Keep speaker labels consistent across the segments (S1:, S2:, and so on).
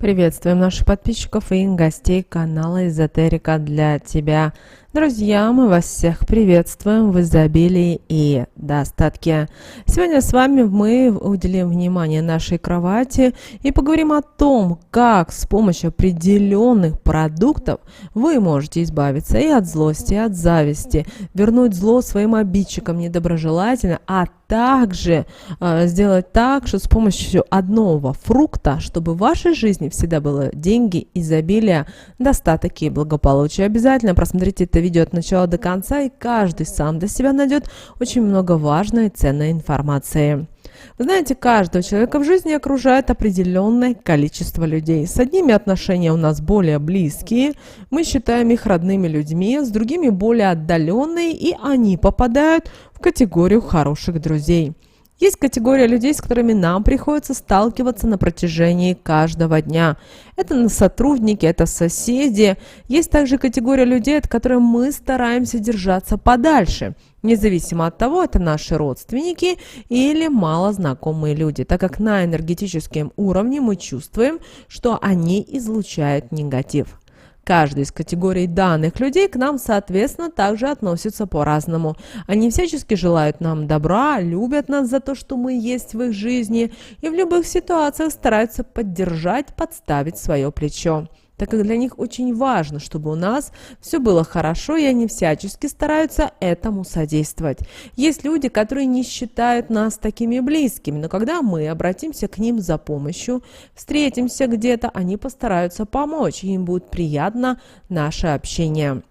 S1: Приветствуем наших подписчиков и гостей канала Эзотерика для тебя. Друзья, мы вас всех приветствуем в изобилии и достатке. Сегодня с вами мы уделим внимание нашей кровати и поговорим о том, как с помощью определенных продуктов вы можете избавиться и от злости, и от зависти, вернуть зло своим обидчикам недоброжелательно, а также сделать так, что с помощью одного фрукта, чтобы в вашей жизни всегда было деньги, изобилие, достаток и благополучие. Обязательно просмотрите это видео от начала до конца, и каждый сам для себя найдет очень много важной и ценной информации. Вы знаете, каждого человека в жизни окружает определенное количество людей. С одними отношения у нас более близкие, мы считаем их родными людьми, с другими более отдаленные, и они попадают в категорию хороших друзей. Есть категория людей, с которыми нам приходится сталкиваться на протяжении каждого дня. Это сотрудники, это соседи. Есть также категория людей, от которых мы стараемся держаться подальше, независимо от того, это наши родственники или малознакомые люди, так как на энергетическом уровне мы чувствуем, что они излучают негатив. Каждый из категорий данных людей к нам, соответственно, также относится по-разному. Они всячески желают нам добра, любят нас за то, что мы есть в их жизни, и в любых ситуациях стараются поддержать, подставить свое плечо, так как для них очень важно, чтобы у нас все было хорошо, и они всячески стараются этому содействовать. Есть люди, которые не считают нас такими близкими, но когда мы обратимся к ним за помощью, встретимся где-то, они постараются помочь, и им будет приятно наше общение.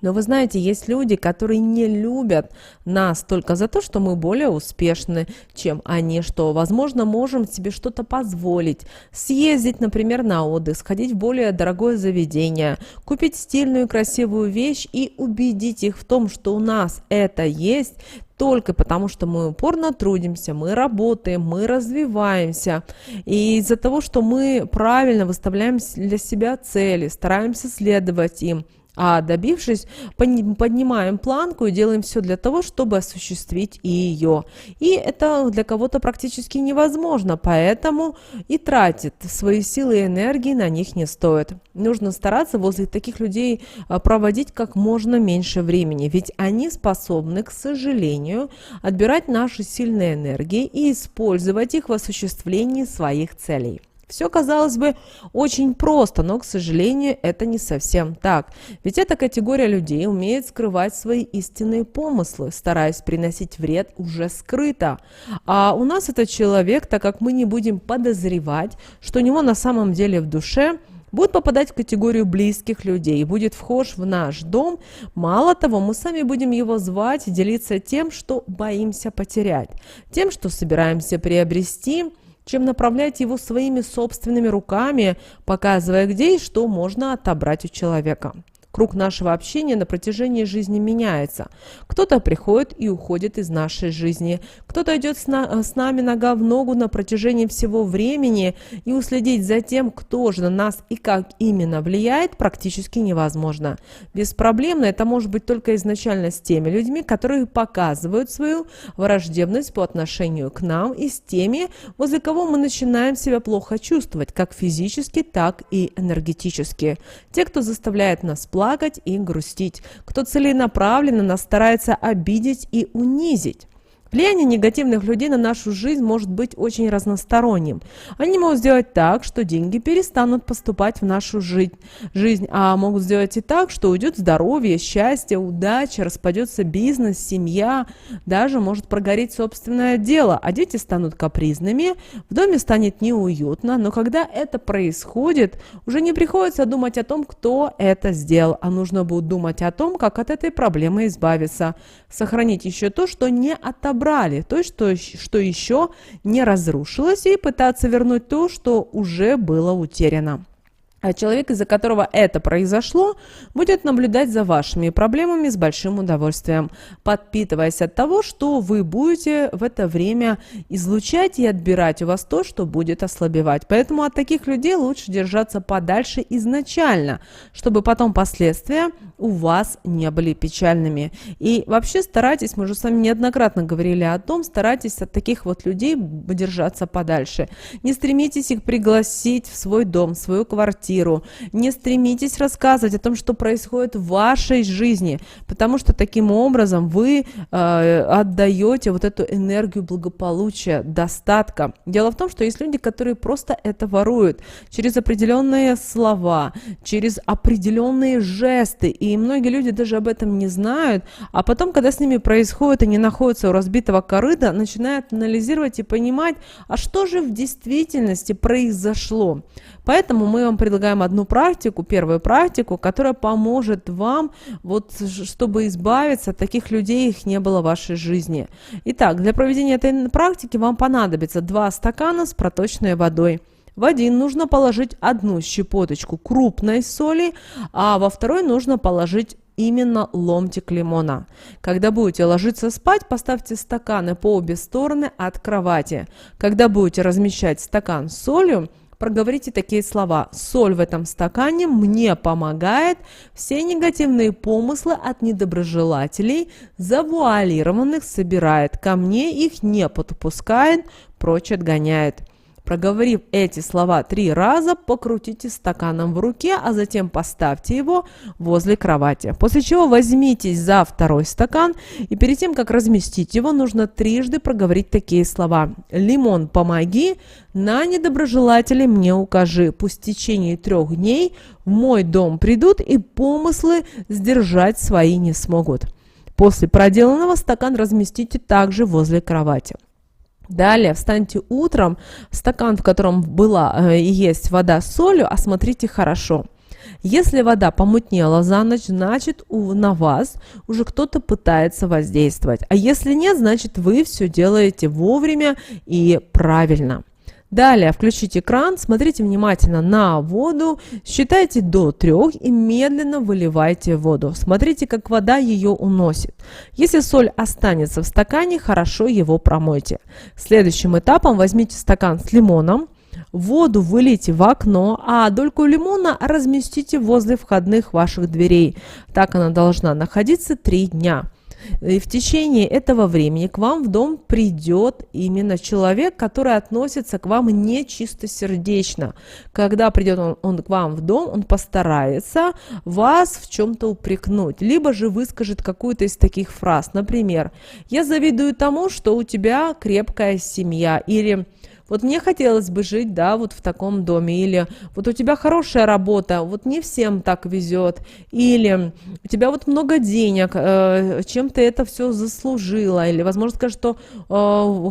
S1: Но вы знаете, есть люди, которые не любят нас только за то, что мы более успешны, чем они, что, возможно, можем себе что-то позволить, съездить, например, на отдых, сходить в более дорогое заведение, купить стильную красивую вещь и убедить их в том, что у нас это есть, только потому, что мы упорно трудимся, мы работаем, мы развиваемся. И из-за того, что мы правильно выставляем для себя цели, стараемся следовать им, а добившись, поднимаем планку и делаем все для того, чтобы осуществить и ее. И это для кого-то практически невозможно, поэтому и тратить свои силы и энергии на них не стоит. Нужно стараться возле таких людей проводить как можно меньше времени, ведь они способны, к сожалению, отбирать наши сильные энергии и использовать их в осуществлении своих целей. Все, казалось бы, очень просто, но, к сожалению, это не совсем так. Ведь эта категория людей умеет скрывать свои истинные помыслы, стараясь приносить вред уже скрыто. А у нас этот человек, так как мы не будем подозревать, что у него на самом деле в душе, будет попадать в категорию близких людей, будет вхож в наш дом. Мало того, мы сами будем его звать и делиться тем, что боимся потерять, тем, что собираемся приобрести, чем направлять его своими собственными руками, показывая, где и что можно отобрать у человека. Круг нашего общения на протяжении жизни меняется. Кто-то приходит и уходит из нашей жизни, кто-то идет с нами нога в ногу на протяжении всего времени, и уследить за тем, кто же на нас и как именно влияет, практически невозможно. Беспроблемно это может быть только изначально с теми людьми, которые показывают свою враждебность по отношению к нам, и с теми, возле кого мы начинаем себя плохо чувствовать, как физически, так и энергетически. Те, кто заставляет нас плакать и грустить, кто целенаправленно нас старается обидеть и унизить. Влияние негативных людей на нашу жизнь может быть очень разносторонним. Они могут сделать так, что деньги перестанут поступать в нашу жизнь, а могут сделать и так, что уйдет здоровье, счастье, удача, распадется бизнес, семья, даже может прогореть собственное дело, а дети станут капризными, в доме станет неуютно. Но когда это происходит, уже не приходится думать о том, кто это сделал, а нужно будет думать о том, как от этой проблемы избавиться, сохранить еще то, что не отобрали, то, что еще не разрушилось, и пытаться вернуть то, что уже было утеряно. А человек, из-за которого это произошло, будет наблюдать за вашими проблемами с большим удовольствием, подпитываясь от того, что вы будете в это время излучать и отбирать у вас то, что будет ослабевать. Поэтому от таких людей лучше держаться подальше изначально, чтобы потом последствия у вас не были печальными. И вообще старайтесь, мы уже с вами неоднократно говорили о том, старайтесь от таких вот людей держаться подальше. Не стремитесь их пригласить в свой дом, в свою квартиру. Не стремитесь рассказывать о том, что происходит в вашей жизни, потому что таким образом вы отдаете вот эту энергию благополучия, достатка. Дело в том, что есть люди, которые просто это воруют через определенные слова, через определенные жесты, и многие люди даже об этом не знают, а потом, когда с ними происходит, они находятся у разбитого корыта, начинают анализировать и понимать, а что же в действительности произошло. Поэтому мы вам предлагаем одну практику, первую практику, которая поможет вам, вот, чтобы избавиться от таких людей, их не было в вашей жизни. Итак, для проведения этой практики вам понадобится 2 стакана с проточной водой. В один нужно положить 1 щепоточку крупной соли, а во второй нужно положить именно ломтик лимона. Когда будете ложиться спать, поставьте стаканы по обе стороны от кровати. Когда будете размещать стакан с солью, проговорите такие слова: соль в этом стакане мне помогает все негативные помыслы от недоброжелателей, завуалированных собирает, ко мне их не подпускает, прочь отгоняет. Проговорив эти слова 3 раза, покрутите стаканом в руке, а затем поставьте его возле кровати. После чего возьмитесь за второй стакан, и перед тем, как разместить его, нужно трижды проговорить такие слова: «Лимон, помоги, на недоброжелателей мне укажи, пусть в течение 3 дней в мой дом придут и помыслы сдержать свои не смогут». После проделанного стакан разместите также возле кровати. Далее встаньте утром, стакан, в котором была и есть вода с солью, осмотрите хорошо. Если вода помутнела за ночь, значит на вас уже кто-то пытается воздействовать. А если нет, значит вы все делаете вовремя и правильно. Далее включите кран, смотрите внимательно на воду, считайте до 3 и медленно выливайте воду. Смотрите, как вода ее уносит. Если соль останется в стакане, хорошо его промойте. Следующим этапом возьмите стакан с лимоном, воду вылейте в окно, а дольку лимона разместите возле входных ваших дверей. Так она должна находиться 3 дня. И в течение этого времени к вам в дом придет именно человек, который относится к вам не чистосердечно. Когда придет он к вам в дом, он постарается вас в чем-то упрекнуть, либо же выскажет какую-то из таких фраз. Например: «Я завидую тому, что у тебя крепкая семья», или «Вот мне хотелось бы жить, да, вот в таком доме», или «Вот у тебя хорошая работа, вот не всем так везет», или «У тебя вот много денег, чем ты это все заслужила», или, возможно, скажет, что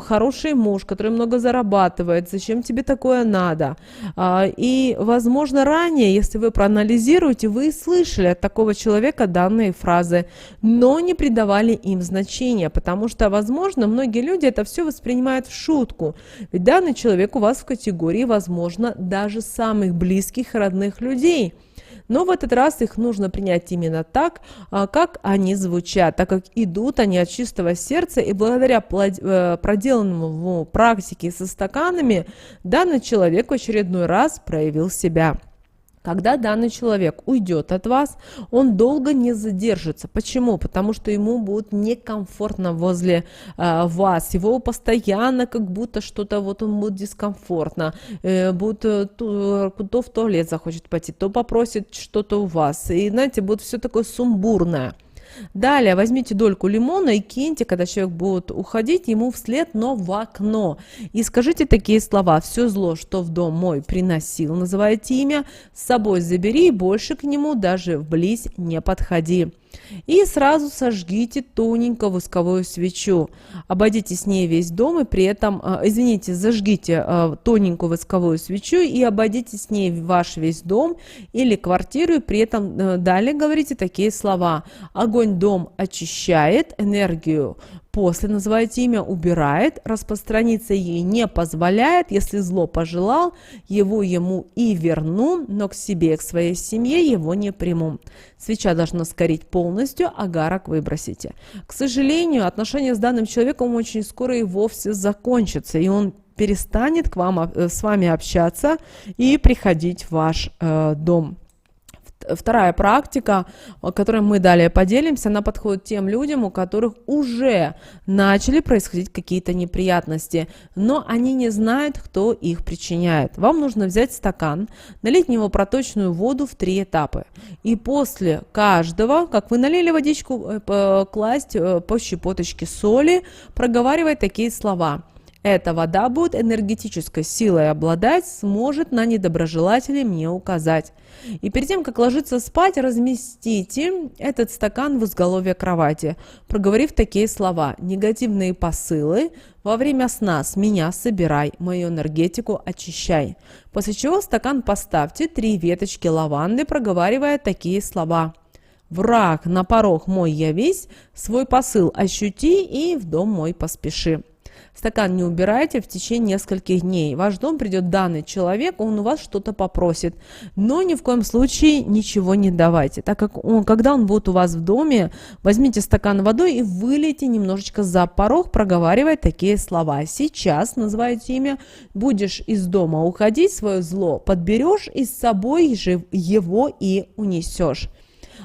S1: «Хороший муж, который много зарабатывает, зачем тебе такое надо». И, возможно, ранее, если вы проанализируете, вы слышали от такого человека данные фразы, но не придавали им значения, потому что, возможно, многие люди это все воспринимают в шутку. Ведь данный человек у вас в категории, возможно, даже самых близких, родных людей. Но в этот раз их нужно принять именно так, как они звучат, так как идут они от чистого сердца, и благодаря проделанному в практике со стаканами данный человек в очередной раз проявил себя. Когда данный человек уйдет от вас, он долго не задержится. Почему? Потому что ему будет некомфортно возле вас. Его постоянно как будто что-то, вот он будет дискомфортно. Будет то в туалет захочет пойти, то попросит что-то у вас. И, знаете, будет все такое сумбурное. Далее возьмите дольку лимона и киньте, когда человек будет уходить, ему вслед, но в окно. И скажите такие слова: «Все зло, что в дом мой приносил», называйте имя, «с собой забери и больше к нему даже вблизь не подходи». И сразу сожгите тоненько восковую свечу. Обойдите с ней весь дом и при этом, зажгите тоненькую восковую свечу и обойдите с ней ваш весь дом или квартиру. И при этом далее говорите такие слова: «Огонь дом очищает, энергию после, называйте имя, убирает, распространиться ей не позволяет, если зло пожелал, его ему и верну, но к себе, к своей семье его не приму». Свеча должна сгореть полностью, агарок выбросите. К сожалению, отношения с данным человеком очень скоро и вовсе закончатся, и он перестанет с вами общаться и приходить в ваш дом. Вторая практика, о которой мы далее поделимся, она подходит тем людям, у которых уже начали происходить какие-то неприятности, но они не знают, кто их причиняет. Вам нужно взять стакан, налить в него проточную воду в 3 этапа. И после каждого, как вы налили водичку, класть по щепоточке соли, проговаривать такие слова. Эта вода будет энергетической силой обладать, сможет на недоброжелателей мне указать. И перед тем, как ложиться спать, разместите этот стакан в изголовье кровати, проговорив такие слова. Негативные посылы во время сна с меня собирай, мою энергетику очищай. После чего в стакан поставьте 3 веточки лаванды, проговаривая такие слова. Враг, на порог мой явись, свой посыл ощути и в дом мой поспеши. Стакан не убирайте в течение нескольких дней. В ваш дом придет данный человек, он у вас что-то попросит. Но ни в коем случае ничего не давайте. Так как когда он будет у вас в доме, возьмите стакан водой и вылейте немножечко за порог, проговаривая такие слова. Сейчас, называйте имя, будешь из дома уходить, свое зло подберешь и с собой же его и унесешь.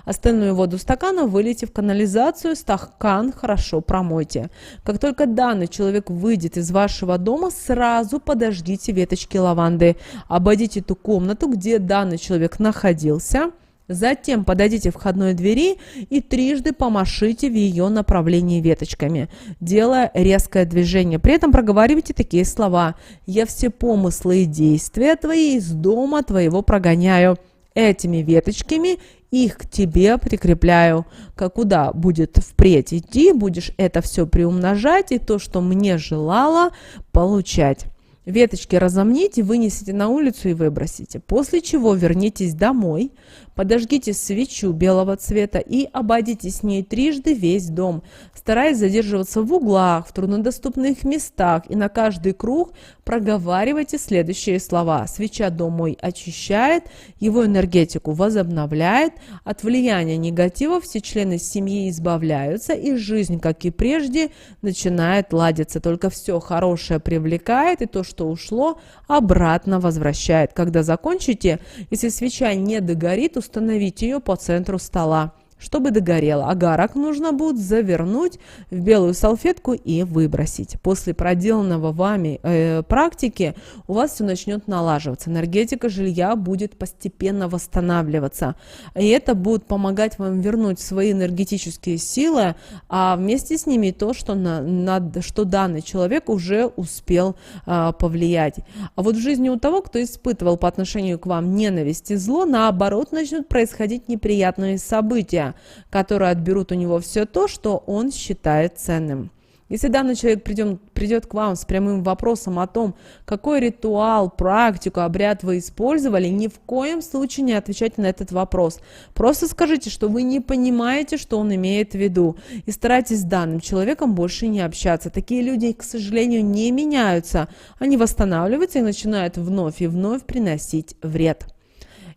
S1: Остальную воду стакана вылейте в канализацию, стакан хорошо промойте. Как только данный человек выйдет из вашего дома, сразу подождите веточки лаванды. Обойдите ту комнату, где данный человек находился. Затем подойдите к входной двери и 3 помашите в ее направлении веточками, делая резкое движение. При этом проговаривайте такие слова. «Я все помыслы и действия твои из дома твоего прогоняю. Этими веточками их к тебе прикрепляю. Куда будет впредь идти, будешь это все приумножать и то, что мне желала, получать». Веточки разомните, вынесите на улицу и выбросите. После чего вернитесь домой, подожгите свечу белого цвета и обойдите с ней 3 весь дом, стараясь задерживаться в углах, в труднодоступных местах, и на каждый круг проговаривайте следующие слова. Свеча дом мой очищает, его энергетику возобновляет, от влияния негатива все члены семьи избавляются, и жизнь, как и прежде, начинает ладиться. Только все хорошее привлекает, и то, что ушло, обратно возвращает. Когда закончите, если свеча не догорит, установите ее по центру стола, чтобы догорело. Агарок нужно будет завернуть в белую салфетку и выбросить. После проделанного вами практики у вас все начнет налаживаться. Энергетика жилья будет постепенно восстанавливаться. И это будет помогать вам вернуть свои энергетические силы, а вместе с ними то, что данный человек уже успел повлиять. А вот в жизни у того, кто испытывал по отношению к вам ненависть и зло, наоборот, начнут происходить неприятные события, которые отберут у него все то, что он считает ценным. Если данный человек придет к вам с прямым вопросом о том, какой ритуал, практику, обряд вы использовали, ни в коем случае не отвечайте на этот вопрос. Просто скажите, что вы не понимаете, что он имеет в виду, и старайтесь с данным человеком больше не общаться. Такие люди, к сожалению, не меняются. Они восстанавливаются и начинают вновь и вновь приносить вред.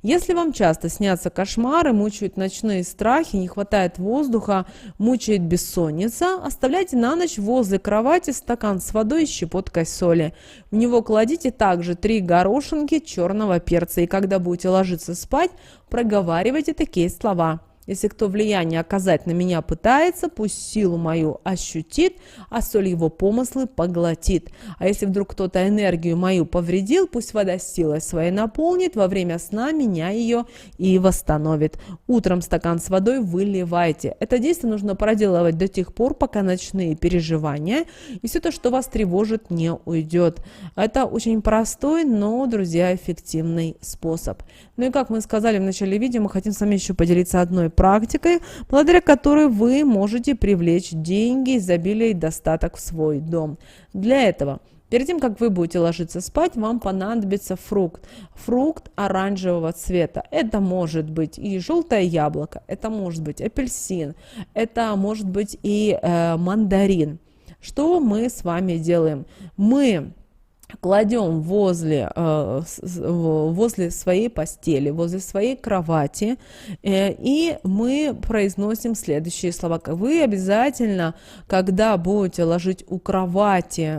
S1: Если вам часто снятся кошмары, мучают ночные страхи, не хватает воздуха, мучает бессонница, оставляйте на ночь возле кровати стакан с водой и щепоткой соли. В него кладите также 3 горошинки черного перца, и когда будете ложиться спать, проговаривайте такие слова. Если кто влияние оказать на меня пытается, пусть силу мою ощутит, а соль его помыслы поглотит. А если вдруг кто-то энергию мою повредил, пусть вода силой своей наполнит, во время сна меня ее и восстановит. Утром стакан с водой выливайте. Это действие нужно проделывать до тех пор, пока ночные переживания и все то, что вас тревожит, не уйдет. Это очень простой, но, друзья, эффективный способ. Ну и как мы сказали в начале видео, мы хотим с вами еще поделиться одной практикой, благодаря которой вы можете привлечь деньги, изобилие и достаток в свой дом. Для этого, перед тем, как вы будете ложиться спать, вам понадобится фрукт. Фрукт оранжевого цвета. Это может быть и желтое яблоко, это может быть апельсин, это может быть и мандарин. Что мы с вами делаем? Мы кладем возле своей постели, возле своей кровати, и мы произносим следующие слова. Вы обязательно, когда будете ложить у кровати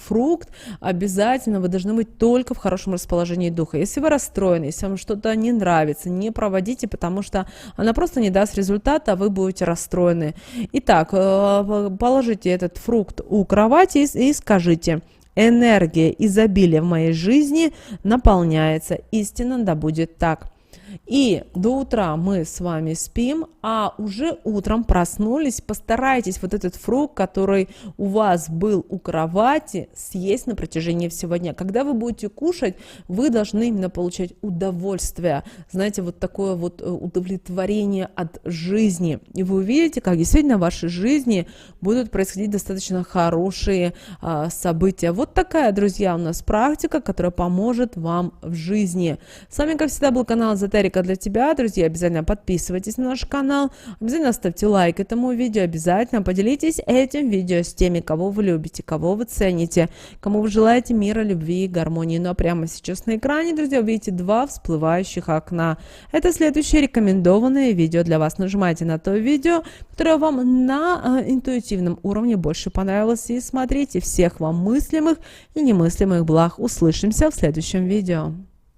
S1: фрукт, обязательно вы должны быть только в хорошем расположении духа. Если вы расстроены, если вам что-то не нравится, не проводите, потому что она просто не даст результата, а вы будете расстроены. Итак, положите этот фрукт у кровати и скажите: энергия изобилия в моей жизни наполняется. Истинно да будет так. И до утра мы с вами спим, а уже утром проснулись, постарайтесь вот этот фрукт, который у вас был у кровати, съесть на протяжении всего дня. Когда вы будете кушать, вы должны именно получать удовольствие, знаете, вот такое вот удовлетворение от жизни. И вы увидите, как действительно в вашей жизни будут происходить достаточно хорошие события. Вот такая, друзья, у нас практика, которая поможет вам в жизни. С вами, как всегда, был канал Эзотерика для тебя. Друзья, обязательно подписывайтесь на наш канал, обязательно ставьте лайк этому видео, обязательно поделитесь этим видео с теми, кого вы любите, кого вы цените, кому вы желаете мира, любви и гармонии. Ну а прямо сейчас на экране, друзья, вы видите 2 всплывающих окна. Это следующее рекомендованное видео для вас. Нажимайте на то видео, которое вам на интуитивном уровне больше понравилось, и смотрите. Всех вам мыслимых и немыслимых благ. Услышимся в следующем видео.